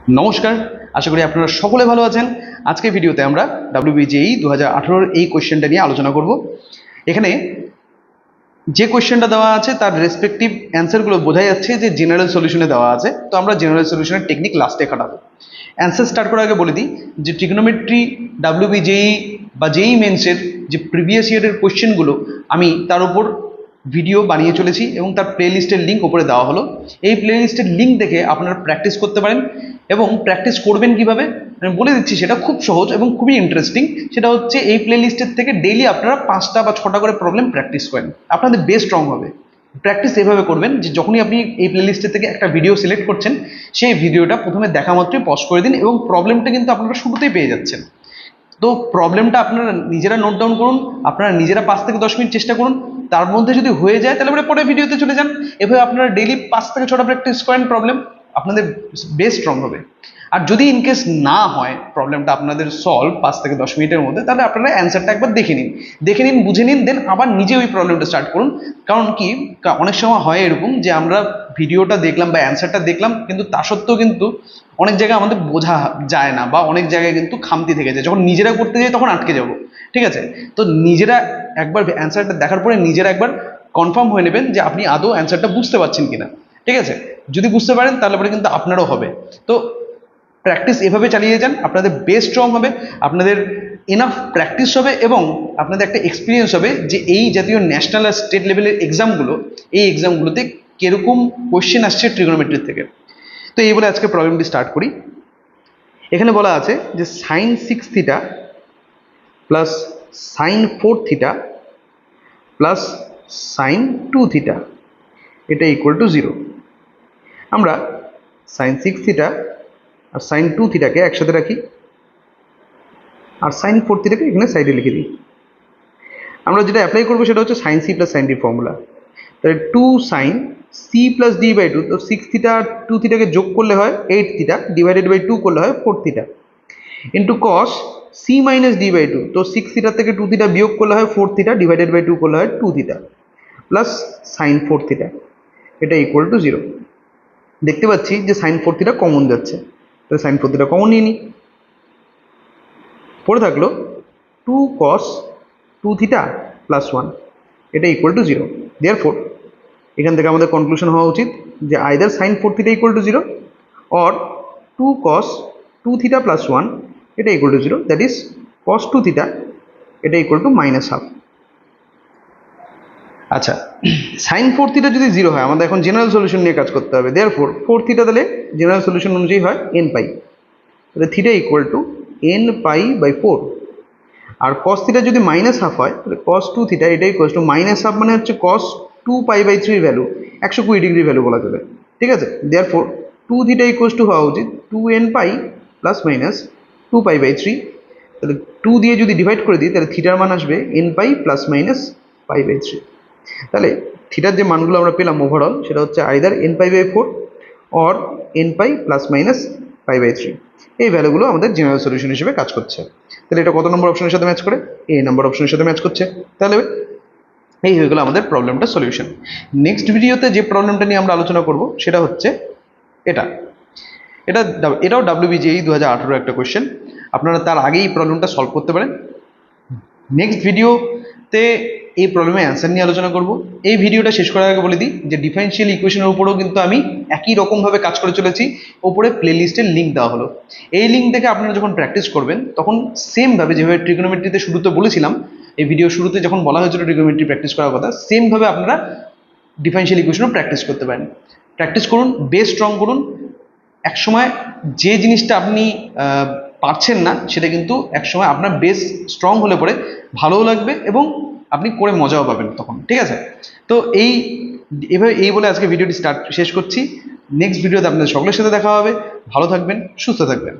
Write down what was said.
নমস্কার, আশা করি আপনারা সকলে ভালো আছেন। আজকে ভিডিওতে আমরা WBJEE 2018 এই কোয়েশ্চেনটা নিয়ে আলোচনা করব। এখানে যে কোয়েশ্চেনটা দেওয়া আছে তার রেসপেক্টিভ অ্যান্সারগুলো বোঝা যাচ্ছে যে জেনারেল সলিউশনে দেওয়া আছে, তো আমরা জেনারেল সলিউশনের টেকনিক লাস্টে খাটাবো। অ্যান্সার স্টার্ট করার আগে বলে দিই যে ট্রিগনোমেট্রি, WBJEE বা JEE মেন্সের যে প্রিভিয়াস ইয়ারের কোয়েশ্চেনগুলো আমি তার উপর ভিডিও বানিয়ে চলেছি এবং তার প্লেলিস্টের লিঙ্ক উপরে দেওয়া হলো। এই প্লেলিস্টের লিঙ্ক দেখে আপনারা প্র্যাকটিস করতে পারেন। এবং প্র্যাকটিস করবেন কিভাবে আমি বলে দিচ্ছি, সেটা খুব সহজ এবং খুবই ইন্টারেস্টিং। সেটা হচ্ছে এই প্লেলিস্টের থেকে ডেইলি আপনারা 5টা বা 6টা করে প্রবলেম প্র্যাকটিস করেন, আপনাদের বেস স্ট্রং হবে। প্র্যাকটিস এভাবে করবেন যে যখনই আপনি এই প্লেলিস্টের থেকে একটা ভিডিও সিলেক্ট করছেন, সেই ভিডিওটা প্রথমে দেখা মাত্রই পজ করে দিন এবং প্রবলেমটা কিন্তু আপনারা শুরুতেই পেয়ে যাচ্ছেন। তো প্রবলেমটা আপনারা নিজেরা নোট ডাউন করুন, আপনারা নিজেরা 5 থেকে 10 মিনিট চেষ্টা করুন। তার মধ্যে যদি হয়ে যায় তাহলে পরে ভিডিওতে চলে যান। এভাবে আপনারা ডেইলি 5 থেকে 6টা প্র্যাকটিস করেন, প্রবলেম আপনাদের বেস স্ট্রং হবে। আর যদি ইনকেস না হয় প্রবলেমটা আপনাদের সলভ 5 থেকে 10 মিনিটের মধ্যে, তাহলে আপনারা অ্যান্সারটা একবার দেখে নিন, বুঝে নিন, দেন আবার নিজে ওই প্রবলেমটা স্টার্ট করুন। কারণ কি, অনেক সময় হয় এরকম যে আমরা ভিডিওটা দেখলাম বা অ্যান্সারটা দেখলাম, কিন্তু তা সত্ত্বেও কিন্তু অনেক জায়গায় আমাদের বোঝা যায় না বা অনেক জায়গায় কিন্তু খামতি থেকে যায়। যখন নিজেরা করতে যাই তখন আটকে যাব। ঠিক আছে, তো নিজেরা একবার অ্যান্সারটা দেখার পরে নিজেরা একবার কনফার্ম হয়ে নেবেন যে আপনি আদৌ অ্যান্সারটা বুঝতে পারছেন কিনা। ঠিক আছে, যদি বুঝতে পারেন তাহলে পরে কিন্তু আপনারও হবে। তো প্র্যাকটিস এভাবে চালিয়ে যান, আপনাদের বেস স্ট্রং হবে, আপনাদের এনাফ প্র্যাকটিস হবে এবং আপনাদের একটা এক্সপিরিয়েন্স হবে যে এই জাতীয় ন্যাশনাল আর স্টেট লেভেলের এক্সামগুলো, এই এক্সামগুলোতে কিরকম কোয়েশ্চেন আসছে ট্রিগোনোমেট্রি থেকে। তো এই বলে আজকে প্রবলেমটি স্টার্ট করি। এখানে বলা আছে যে sine 6 theta plus sine 4 theta plus sine 2 theta এটা ইকুয়াল টু 0। আমরা সাইন 6 থিটা আর সাইন 2 থিটাকে একসাথে রাখি আর সাইন 4 থিটাকে এখানে সাইডে লিখে দিই। আমরা যেটা অ্যাপ্লাই করবো সেটা হচ্ছে sine C plus sine D formula. তাহলে 2 sine C plus D by 2, তো 6 থিটা আর 2 থিটাকে যোগ করলে হয় 8 থিটা, ডিভাইডেড বাই 2 করলে হয় 4 theta, into cos C minus D by 2, তো 6 থিটার থেকে 2 থিটা বিয়োগ করলে হয় 4 থিটা, ডিভাইডেড বাই 2 করলে হয় 2 থিটা, প্লাস সাইন 4 থিটা এটা ইকুয়াল টু 0। দেখতে পাচ্ছি যে সাইন 4 থিটা কমন যাচ্ছে, তাহলে সাইন 4 থিটা কমন নিয়ে নিই। পড়ে থাকলো 2 কস 2 থিটা প্লাস 1 এটা ইকুয়াল টু 0। দেয়ারফোর এখান থেকে আমাদের কনক্লুশন হওয়া উচিত যে either sine 4 theta equal to 0 or 2 cos 2 theta plus 1 এটা equal to 0, that is cos 2 theta এটা ইকুয়াল টু মাইনাস হাফ। আচ্ছা, সাইন 4 থিটা যদি 0 হয়, আমাদের এখন জেনারেল সলিউশন নিয়ে কাজ করতে হবে। দেয়ারফোর 4 থিটা তাহলে জেনারেল সলিউশন অনুযায়ী হয় n পাই, তাহলে theta equal to n pi by 4। আর cos থিটা যদি মাইনাস হাফ হয়, তাহলে cos 2 থিটা এটা ইকুয়াল টু মাইনাস হাফ, মানে হচ্ছে cos 2 pi by 3 value 120 degree value বলা যাবে। ঠিক আছে, দেয়ারফোর 2 থিটা ইকুয়াল টু হওয়া উচিত 2n pi plus minus 2 pi by 3। তাহলে 2 দিয়ে যদি ডিভাইড করে দিই তাহলে থিটার মান আসবে n pi plus minus pi by 3। তাহলে থিটার যে মানগুলো আমরা পেলাম ওভারঅল সেটা হচ্ছে either n pi by 4 or n pi plus minus pi by 3। এই ভ্যালুগুলো আমাদের জেনারেল সলিউশন হিসেবে কাজ করছে। তাহলে এটা কত নম্বর অপশনের সাথে ম্যাচ করে? এ নম্বর অপশনের সাথে ম্যাচ করছে। তাহলে এই হয়ে গেল আমাদের প্রবলেমটা সলিউশন। নেক্সট ভিডিওতে যে প্রবলেমটা নিয়ে আমরা আলোচনা করব সেটা হচ্ছে এটা এটা এটাও WBJEE 2018 একটা কোয়েশ্চেন। আপনারা তার আগেই এই প্রবলেমটা সলভ করতে পারেন। নেক্সট ভিডিওতে এই প্রবলেমের অ্যান্সার নিয়ে আলোচনা করব। এই ভিডিওটা শেষ করার আগে বলে দিই যে ডিফারেন্সিয়াল ইকুয়েশনের উপরেও কিন্তু আমি একই রকমভাবে কাজ করে চলেছি। ওপরে প্লেলিস্টের লিঙ্ক দেওয়া হলো, এই লিঙ্ক থেকে আপনারা যখন প্র্যাকটিস করবেন তখন সেমভাবে যেভাবে ট্রিগোনোমেট্রিতে শুরুতে বলেছিলাম, এই ভিডিও শুরুতে যখন বলা হয়েছিল ট্রিগোনোমেট্রি প্র্যাকটিস করার কথা, সেমভাবে আপনারা ডিফারেন্সিয়াল ইকুয়েশনও প্র্যাকটিস করতে পারেন। প্র্যাকটিস করুন, বেস স্ট্রং করুন। একসময় যে জিনিসটা আপনি পারছেন না সেটা কিন্তু একসময় আপনার বেস স্ট্রং হলে পরে ভালোও লাগবে এবং আপনি করে মজাও পাবেন তখন। ঠিক আছে, তো এইভাবে বলে আজকে ভিডিওটি শেষ করছি। নেক্সট ভিডিওতে আপনাদের সকলের সাথে দেখা হবে। ভালো থাকবেন, সুস্থ থাকবেন।